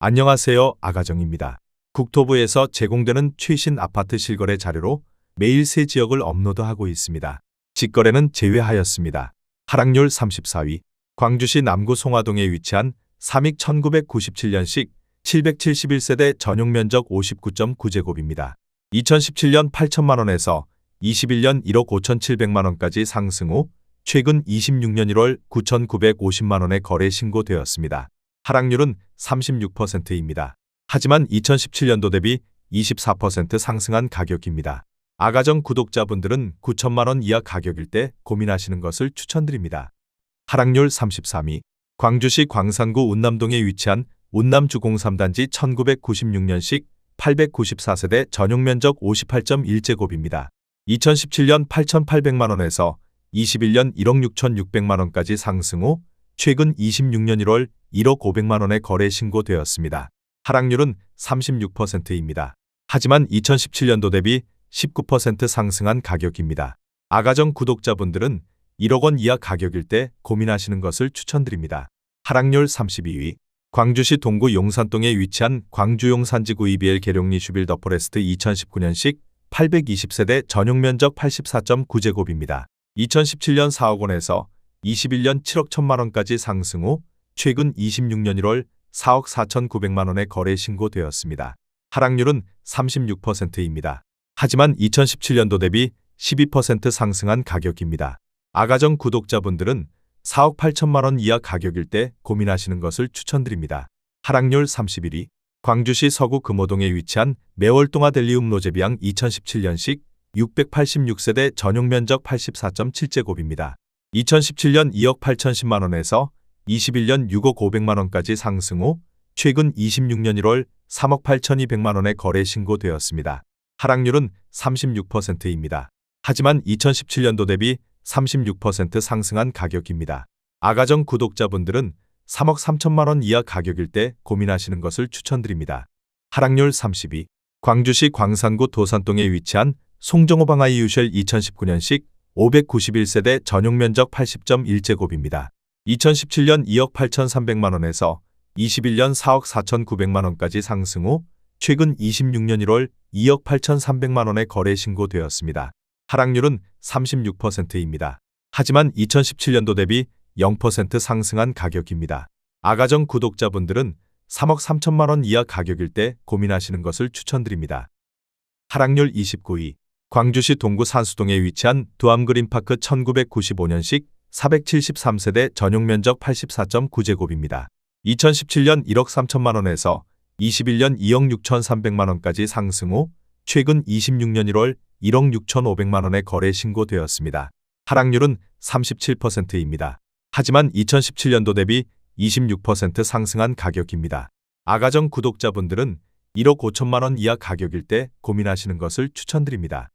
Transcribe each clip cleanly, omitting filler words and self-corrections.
안녕하세요. 아가정입니다. 국토부에서 제공되는 최신 아파트 실거래 자료로 매일 새 지역을 업로드하고 있습니다. 직거래는 제외하였습니다. 하락률 34위. 광주시 남구 송화동에 위치한 삼익 1997년식 771세대 전용 면적 59.9제곱입니다. 2017년 8천만원에서 21년 1억 5,700만원까지 상승 후 최근 26년 1월 9,950만원에 거래 신고되었습니다. 하락률은 36%입니다. 하지만 2017년도 대비 24% 상승한 가격입니다. 아가정 구독자분들은 9천만원 이하 가격일 때 고민하시는 것을 추천드립니다. 하락률 33위. 광주시 광산구 운남동에 위치한 운남주 03단지 1996년식 894세대 전용 면적 58.1제곱입니다. 2017년 8,800만원에서 21년 1억 6,600만원까지 상승 후 최근 26년 1월 1억 500만원에 거래 신고되었습니다. 하락률은 36%입니다. 하지만 2017년도 대비 19% 상승한 가격입니다. 아가정 구독자분들은 1억 원 이하 가격일 때 고민하시는 것을 추천드립니다. 하락률 32위. 광주시 동구 용산동에 위치한 광주 용산지구 EBL 계룡리 슈빌 더 포레스트 2019년식 820세대 전용 면적 84.9제곱입니다. 2017년 4억 원에서 21년 7억 1천만원까지 상승 후 최근 26년 1월 4억 4,900만원에 거래 신고되었습니다. 하락률은 36%입니다. 하지만 2017년도 대비 12% 상승한 가격입니다. 아가정 구독자분들은 4억 8천만원 이하 가격일 때 고민하시는 것을 추천드립니다. 하락률 31위. 광주시 서구 금호동에 위치한 매월동아델리움 로제비앙 2017년식 686세대 전용 면적 84.7제곱입니다. 2017년 2억 8,010만원에서 21년 6억 500만원까지 상승 후 최근 26년 1월 3억 8,200만원에 거래 신고되었습니다. 하락률은 36%입니다. 하지만 2017년도 대비 36% 상승한 가격입니다. 아가정 구독자분들은 3억 3천만원 이하 가격일 때 고민하시는 것을 추천드립니다. 하락률 30위. 광주시 광산구 도산동에 위치한 송정호방아이 유셜 2019년식 591세대 전용 면적 80.1제곱입니다. 2017년 2억 8,300만원에서 21년 4억 4,900만원까지 상승 후 최근 26년 1월 2억 8,300만원에 거래 신고되었습니다. 하락률은 36%입니다. 하지만 2017년도 대비 0% 상승한 가격입니다. 아가정 구독자분들은 3억 3천만원 이하 가격일 때 고민하시는 것을 추천드립니다. 하락률 29위. 광주시 동구 산수동에 위치한 두암그린파크 1995년식 473세대 전용 면적 84.9제곱입니다. 2017년 1억 3천만원에서 21년 2억 6,300만원까지 상승 후 최근 26년 1월 1억 6,500만원에 거래 신고되었습니다. 하락률은 37%입니다. 하지만 2017년도 대비 26% 상승한 가격입니다. 아가정 구독자분들은 1억 5천만원 이하 가격일 때 고민하시는 것을 추천드립니다.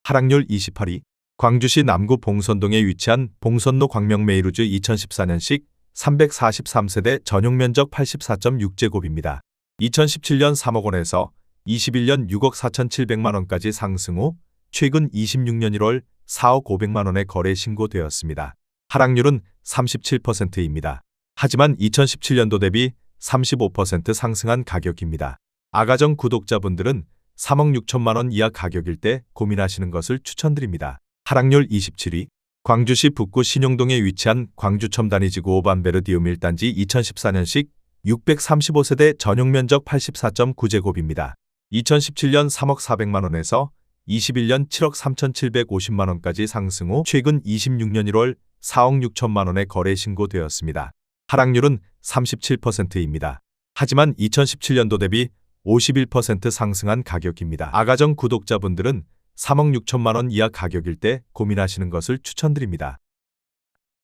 하락률 28위. 광주시 남구 봉선동에 위치한 봉선로 광명메이루즈 2014년식 343세대 전용 면적 84.6제곱입니다. 2017년 3억 원에서 21년 6억 4,700만원까지 상승 후 최근 26년 1월 4억 500만원에 거래 신고되었습니다. 하락률은 37%입니다. 하지만 2017년도 대비 35% 상승한 가격입니다. 아가정 구독자분들은 3억 6천만원 이하 가격일 때 고민하시는 것을 추천드립니다. 하락률 27위. 광주시 북구 신용동에 위치한 광주첨단위지구 5반베르디움 1단지 2014년식 635세대 전용 면적 84.9제곱입니다. 2017년 3억 400만원에서 21년 7억 3,750만원까지 상승 후 최근 26년 1월 4억 6천만원에 거래 신고되었습니다. 하락률은 37%입니다. 하지만 2017년도 대비 51% 상승한 가격입니다. 아가정 구독자분들은 3억 6천만원 이하 가격일 때 고민하시는 것을 추천드립니다.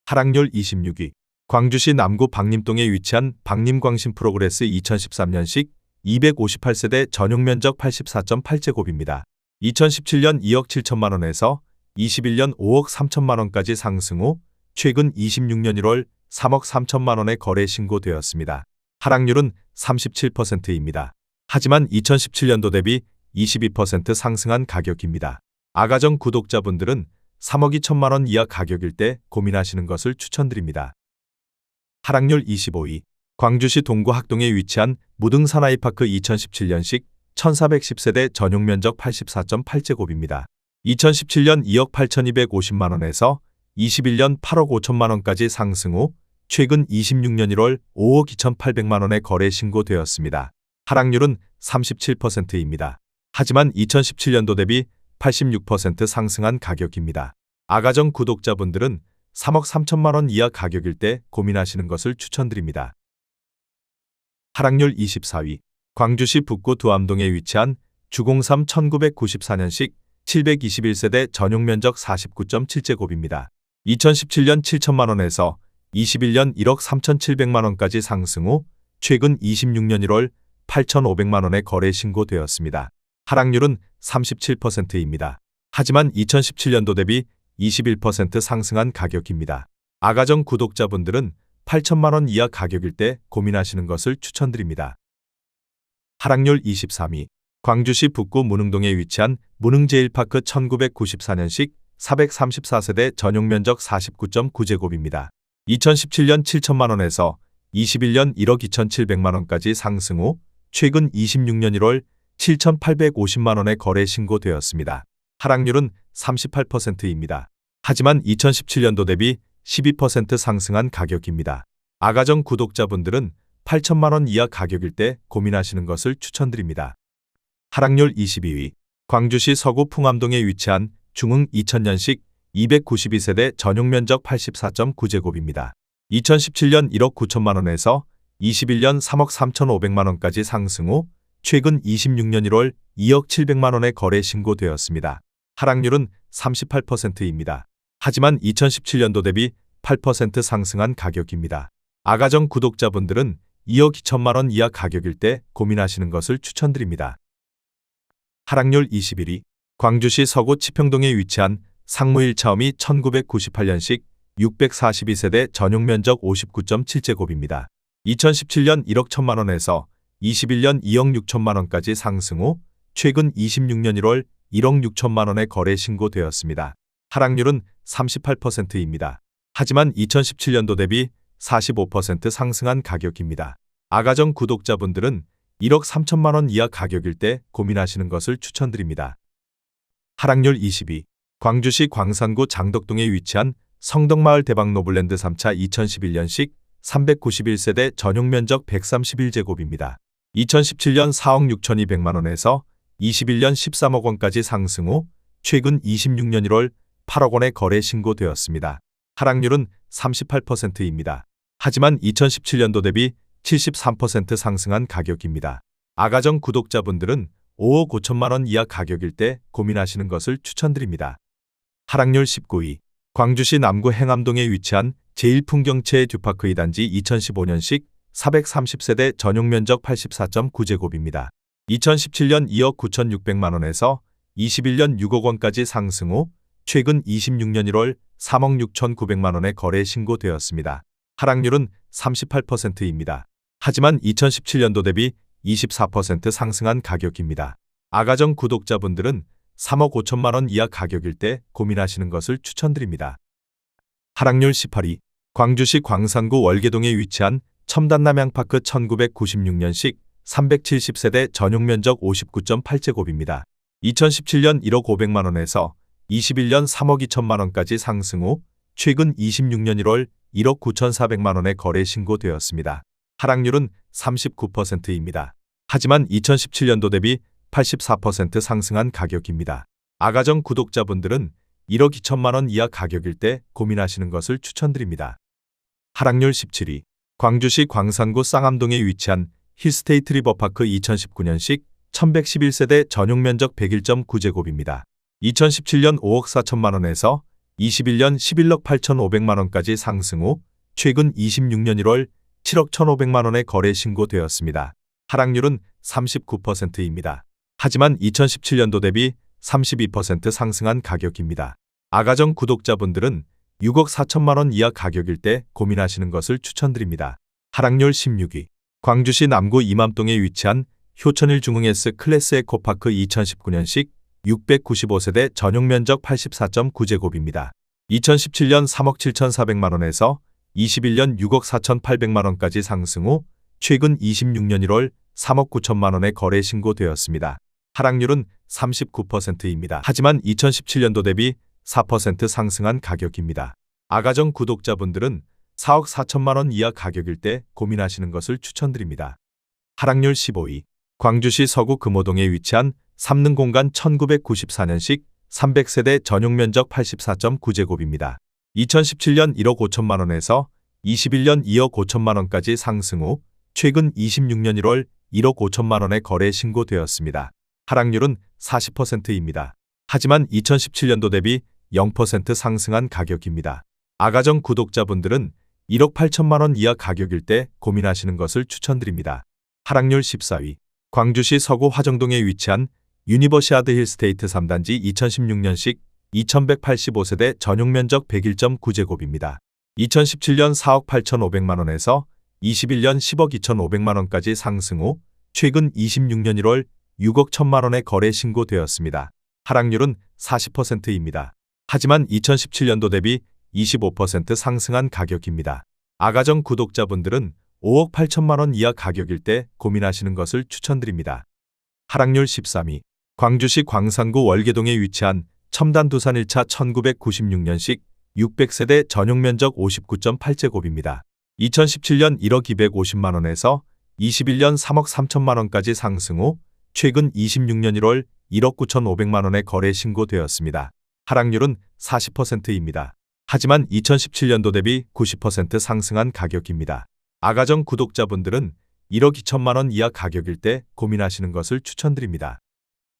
하락률 26위. 광주시 남구 박림동에 위치한 박림광신 프로그레스 2013년식 258세대 전용 면적 84.8제곱입니다. 2017년 2억 7천만원에서 21년 5억 3천만원까지 상승 후 최근 26년 1월 3억 3천만원에 거래 신고되었습니다. 하락률은 37%입니다. 하지만 2017년도 대비 22% 상승한 가격입니다. 아가정 구독자분들은 3억 2천만원 이하 가격일 때 고민하시는 것을 추천드립니다. 하락률 25위. 광주시 동구 학동에 위치한 무등 사나이파크 2017년식 1410세대 전용 면적 84.8제곱입니다. 2017년 2억 8,250만원에서 21년 8억 5천만원까지 상승 후 최근 26년 1월 5억 2,800만원에 거래 신고되었습니다. 하락률은 37%입니다. 하지만 2017년도 대비 86% 상승한 가격입니다. 아가정 구독자분들은 3억 3천만원 이하 가격일 때 고민하시는 것을 추천드립니다. 하락률 24위. 광주시 북구 두암동에 위치한 주공삼 1994년식 721세대 전용 면적 49.7제곱입니다. 2017년 7천만원에서 21년 1억 3,700만원까지 상승 후 최근 26년 1월 8,500만원에 거래 신고되었습니다. 하락률은 37%입니다. 하지만 2017년도 대비 21% 상승한 가격입니다. 아가정 구독자분들은 8천만원 이하 가격일 때 고민하시는 것을 추천드립니다. 하락률 23위. 광주시 북구 문흥동에 위치한 문흥제일파크 1994년식 434세대 전용 면적 49.9제곱입니다. 2017년 7천만원에서 21년 1억 2,700만원까지 상승 후 최근 26년 1월 7,850만원에 거래 신고되었습니다. 하락률은 38%입니다. 하지만 2017년도 대비 12% 상승한 가격입니다. 아가정 구독자분들은 8천만원 이하 가격일 때 고민하시는 것을 추천드립니다. 하락률 22위. 광주시 서구 풍암동에 위치한 중흥 2000년식 292세대 전용 면적 84.9제곱입니다. 2017년 1억 9천만원에서 21년 3억 3,500만원까지 상승 후 최근 26년 1월 2억 700만원에 거래 신고되었습니다. 하락률은 38%입니다. 하지만 2017년도 대비 8% 상승한 가격입니다. 아가정 구독자분들은 2억 2천만원 이하 가격일 때 고민하시는 것을 추천드립니다. 하락률 21위. 광주시 서구 치평동에 위치한 상무 1차움이 1998년식 642세대 전용 면적 59.7제곱입니다. 2017년 1억 1천만원에서 21년 2억 6천만원까지 상승 후 최근 26년 1월 1억 6천만원에 거래 신고되었습니다. 하락률은 38%입니다. 하지만 2017년도 대비 45% 상승한 가격입니다. 아가정 구독자분들은 1억 3천만원 이하 가격일 때 고민하시는 것을 추천드립니다. 하락률 22. 광주시 광산구 장덕동에 위치한 성덕마을 대박노블랜드 3차 2011년식 391세대 전용 면적 131제곱입니다. 2017년 4억 6,200만원에서 21년 13억 원까지 상승 후 최근 26년 1월 8억 원에 거래 신고되었습니다. 하락률은 38%입니다. 하지만 2017년도 대비 73% 상승한 가격입니다. 아가정 구독자분들은 5억 5천만원 이하 가격일 때 고민하시는 것을 추천드립니다. 하락률 19위. 광주시 남구 행암동에 위치한 제1풍경채 듀파크 2단지 2015년식 430세대 전용 면적 84.9제곱입니다. 2017년 2억 9,600만원에서 21년 6억 원까지 상승 후 최근 26년 1월 3억 6,900만원에 거래 신고되었습니다. 하락률은 38%입니다. 하지만 2017년도 대비 24% 상승한 가격입니다. 아가정 구독자분들은 3억 5천만원 이하 가격일 때 고민하시는 것을 추천드립니다. 하락률 18위. 광주시 광산구 월계동에 위치한 첨단남양파크 1996년식 370세대 전용 면적 59.8제곱입니다. 2017년 1억 500만원에서 21년 3억 2천만원까지 상승 후 최근 26년 1월 1억 9,400만원에 거래 신고되었습니다. 하락률은 39%입니다. 하지만 2017년도 대비 84% 상승한 가격입니다. 아가정 구독자분들은 1억 2천만원 이하 가격일 때 고민하시는 것을 추천드립니다. 하락률 17위. 광주시 광산구 쌍암동에 위치한 힐스테이트 리버파크 2019년식 1111세대 전용 면적 101.9제곱입니다. 2017년 5억 4천만원에서 21년 11억 8,500만원까지 상승 후 최근 26년 1월 7억 1,500만원에 거래 신고되었습니다. 하락률은 39%입니다. 하지만 2017년도 대비 32% 상승한 가격입니다. 아가정 구독자분들은 6억 4천만원 이하 가격일 때 고민하시는 것을 추천드립니다. 하락률 16위. 광주시 남구 이맘동에 위치한 효천일 중흥S 클래스 에코파크 2019년식 695세대 전용 면적 84.9제곱입니다. 2017년 3억 7,400만원에서 21년 6억 4,800만원까지 상승 후 최근 26년 1월 3억 9천만 원에 거래 신고되었습니다. 하락률은 39%입니다. 하지만 2017년도 대비 4% 상승한 가격입니다. 아가정 구독자분들은 4억 4천만 원 이하 가격일 때 고민하시는 것을 추천드립니다. 하락률 15위. 광주시 서구 금호동에 위치한 3능 공간 1994년식 300세대 전용 면적 84.9제곱입니다. 2017년 1억 5천만 원에서 21년 2억 5천만 원까지 상승 후 최근 26년 1월 1억 5천만 원에 거래 신고되었습니다. 하락률은 40%입니다. 하지만 2017년도 대비 0% 상승한 가격입니다. 아가정 구독자분들은 1억 8천만 원 이하 가격일 때 고민하시는 것을 추천드립니다. 하락률 14위. 광주시 서구 화정동에 위치한 유니버시아드 힐스테이트 3단지 2016년식 2185세대 전용 면적 101.9제곱입니다. 2017년 4억 8,500만 원에서 21년 10억 2,500만 원까지 상승 후 최근 26년 1월 6억 1천만 원에 거래 신고되었습니다. 하락률은 40%입니다. 하지만 2017년도 대비 25% 상승한 가격입니다. 아가정 구독자분들은 5억 8천만 원 이하 가격일 때 고민하시는 것을 추천드립니다. 하락률 13위. 광주시 광산구 월계동에 위치한 첨단 두산 1차 1996년식 600세대 전용 면적 59.8제곱입니다. 2017년 1억 250만 원에서 21년 3억 3천만 원까지 상승 후 최근 26년 1월 1억 9,500만 원에 거래 신고되었습니다. 하락률은 40%입니다. 하지만 2017년도 대비 90% 상승한 가격입니다. 아가정 구독자분들은 1억 2천만 원 이하 가격일 때 고민하시는 것을 추천드립니다.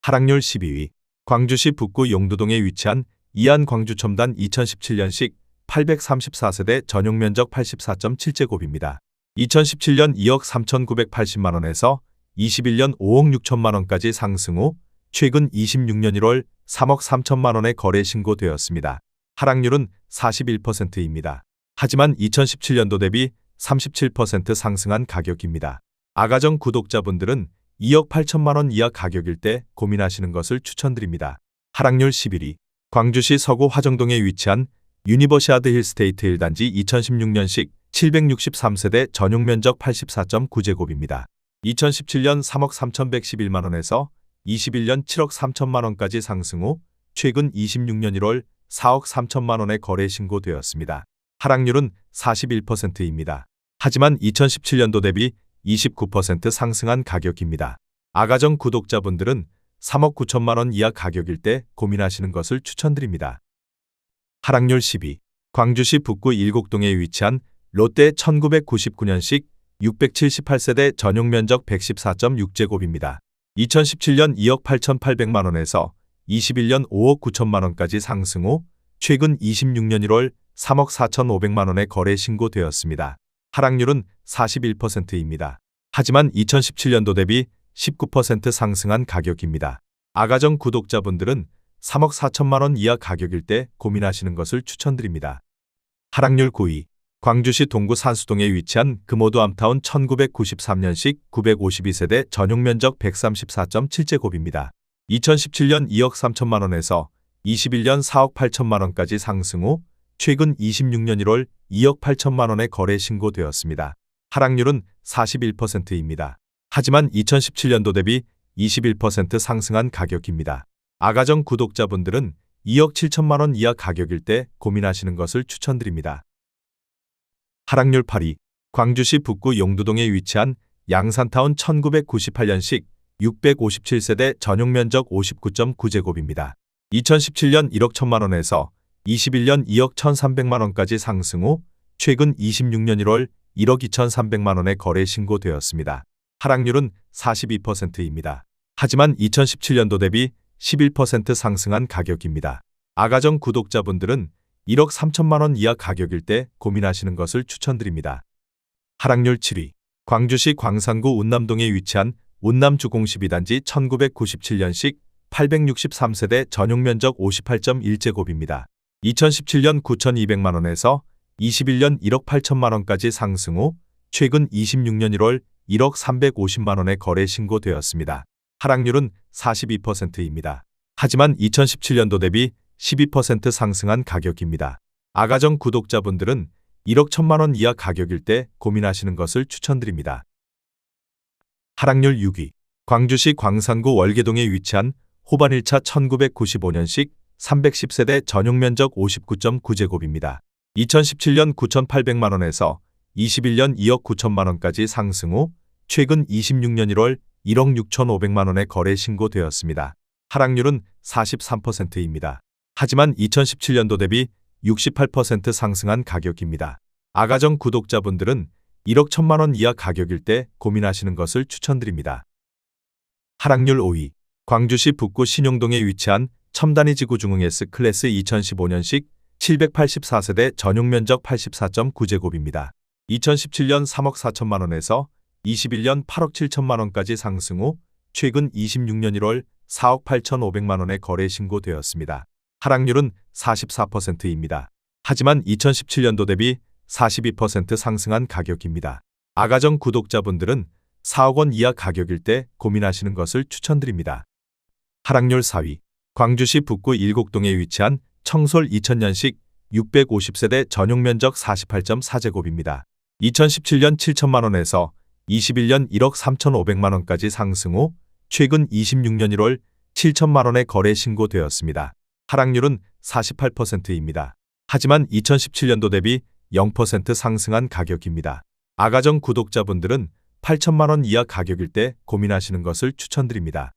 하락률 12위. 광주시 북구 용두동에 위치한 이안 광주 첨단 2017년식 834세대 전용 면적 84.7제곱입니다. 2017년 2억 3,980만 원에서 21년 5억 6천만 원까지 상승 후 최근 26년 1월 3억 3천만 원에 거래 신고되었습니다. 하락률은 41%입니다. 하지만 2017년도 대비 37% 상승한 가격입니다. 아가정 구독자분들은 2억 8천만 원 이하 가격일 때 고민하시는 것을 추천드립니다. 하락률 11위. 광주시 서구 화정동에 위치한 유니버시아드 힐스테이트 1단지 2016년식 763세대 전용 면적 84.9제곱입니다. 2017년 3억 3,111만 원에서 21년 7억 3천만 원까지 상승 후 최근 26년 1월 4억 3천만 원에 거래 신고되었습니다. 하락률은 41%입니다. 하지만 2017년도 대비 29% 상승한 가격입니다. 아가정 구독자분들은 3억 9천만 원 이하 가격일 때 고민하시는 것을 추천드립니다. 하락률 10위. 광주시 북구 일곡동에 위치한 롯데 1999년식 678세대 전용 면적 114.6제곱입니다. 2017년 2억 8,800만 원에서 21년 5억 9천만 원까지 상승 후 최근 26년 1월 3억 4,500만 원에 거래 신고되었습니다. 하락률은 41%입니다. 하지만 2017년도 대비 19% 상승한 가격입니다. 아가정 구독자분들은 3억 4천만 원 이하 가격일 때 고민하시는 것을 추천드립니다. 하락률 9위. 광주시 동구 산수동에 위치한 금호도 암타운 1993년식 952세대 전용 면적 134.7제곱입니다. 2017년 2억 3천만 원에서 21년 4억 8천만 원까지 상승 후 최근 26년 1월 2억 8천만 원에 거래 신고되었습니다. 하락률은 41%입니다. 하지만 2017년도 대비 21% 상승한 가격입니다. 아가정 구독자분들은 2억 7천만 원 이하 가격일 때 고민하시는 것을 추천드립니다. 하락률 8위. 광주시 북구 용두동에 위치한 양산타운 1998년식 657세대 전용 면적 59.9제곱입니다. 2017년 1억 1천만 원에서 21년 2억 1,300만 원까지 상승 후 최근 26년 1월 1억 2,300만 원에 거래 신고되었습니다. 하락률은 42%입니다. 하지만 2017년도 대비 11% 상승한 가격입니다. 아가정 구독자분들은 1억 3천만 원 이하 가격일 때 고민하시는 것을 추천드립니다. 하락률 7위. 광주시 광산구 운남동에 위치한 운남주공 12단지 1997년식 863세대 전용 면적 58.1제곱입니다. 2017년 9,200만 원에서 21년 1억 8천만 원까지 상승 후 최근 26년 1월 1억 350만 원에 거래 신고되었습니다. 하락률은 42%입니다. 하지만 2017년도 대비 12% 상승한 가격입니다. 아가정 구독자분들은 1억 1천만 원 이하 가격일 때 고민하시는 것을 추천드립니다. 하락률 6위. 광주시 광산구 월계동에 위치한 호반 1차 1995년식 310세대 전용 면적 59.9제곱입니다. 2017년 9,800만 원에서 21년 2억 9천만 원까지 상승 후 최근 26년 1월 1억 6,500만 원에 거래 신고되었습니다. 하락률은 43%입니다. 하지만 2017년도 대비 68% 상승한 가격입니다. 아가정 구독자분들은 1억 1천만 원 이하 가격일 때 고민하시는 것을 추천드립니다. 하락률 5위. 광주시 북구 신용동에 위치한 첨단위 지구 중흥 S클래스 2015년식 784세대 전용 면적 84.9제곱입니다. 2017년 3억 4천만 원에서 21년 8억 7천만 원까지 상승 후 최근 26년 1월 4억 8천5백만 원에 거래 신고되었습니다. 하락률은 44%입니다. 하지만 2017년도 대비 42% 상승한 가격입니다. 아가정 구독자분들은 4억 원 이하 가격일 때 고민하시는 것을 추천드립니다. 하락률 4위. 광주시 북구 일곡동에 위치한 청솔 2000년식 650세대 전용 면적 48.4제곱입니다. 2017년 7천만 원에서 21년 1억 3천5백만 원까지 상승 후 최근 26년 1월 7천만 원에 거래 신고되었습니다. 하락률은 48%입니다. 하지만 2017년도 대비 0% 상승한 가격입니다. 아가정 구독자분들은 8천만 원 이하 가격일 때 고민하시는 것을 추천드립니다.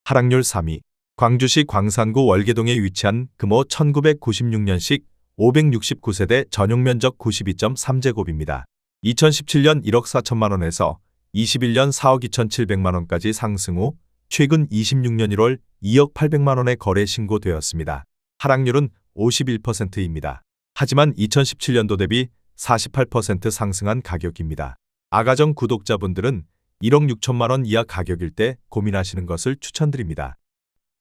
하락률 3위. 광주시 광산구 월계동에 위치한 금호 1996년식 569세대 전용 면적 92.3제곱입니다. 2017년 1억 4천만 원에서 21년 4억 2천7백만 원까지 상승 후 최근 26년 1월 2억 8백만 원에 거래 신고되었습니다. 하락률은 51%입니다. 하지만 2017년도 대비 48% 상승한 가격입니다. 아가정 구독자분들은 1억 6천만 원 이하 가격일 때 고민하시는 것을 추천드립니다.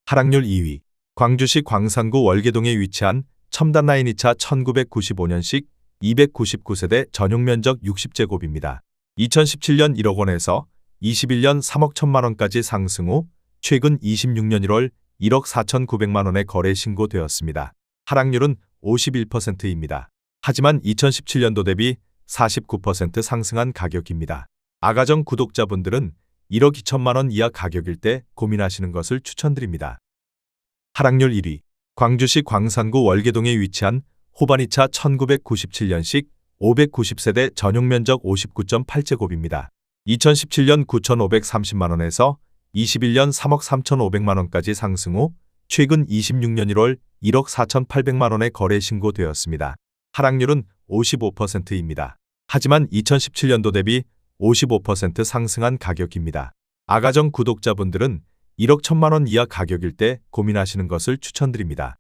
하락률 2위. 광주시 광산구 월계동에 위치한 첨단라인 2차 1995년식 299세대 전용 면적 60제곱입니다. 2017년 1억 원에서 21년 3억 1천만 원까지 상승 후 최근 26년 1월 1억 4천9백만 원에 거래 신고되었습니다. 하락률은 51%입니다. 하지만 2017년도 대비 49% 상승한 가격입니다. 아가정 구독자분들은 1억 2천만 원 이하 가격일 때 고민하시는 것을 추천드립니다. 하락률 1위. 광주시 광산구 월계동에 위치한 호반 2차 1997년식 590세대 전용 면적 59.8제곱입니다. 2017년 9,530만 원에서 21년 3억 3천5백만 원까지 상승 후 최근 26년 1월 1억 4천8백만 원에 거래 신고되었습니다. 하락률은 55%입니다. 하지만 2017년도 대비 55% 상승한 가격입니다. 아가정 구독자분들은 1억 1천만 원 이하 가격일 때 고민하시는 것을 추천드립니다.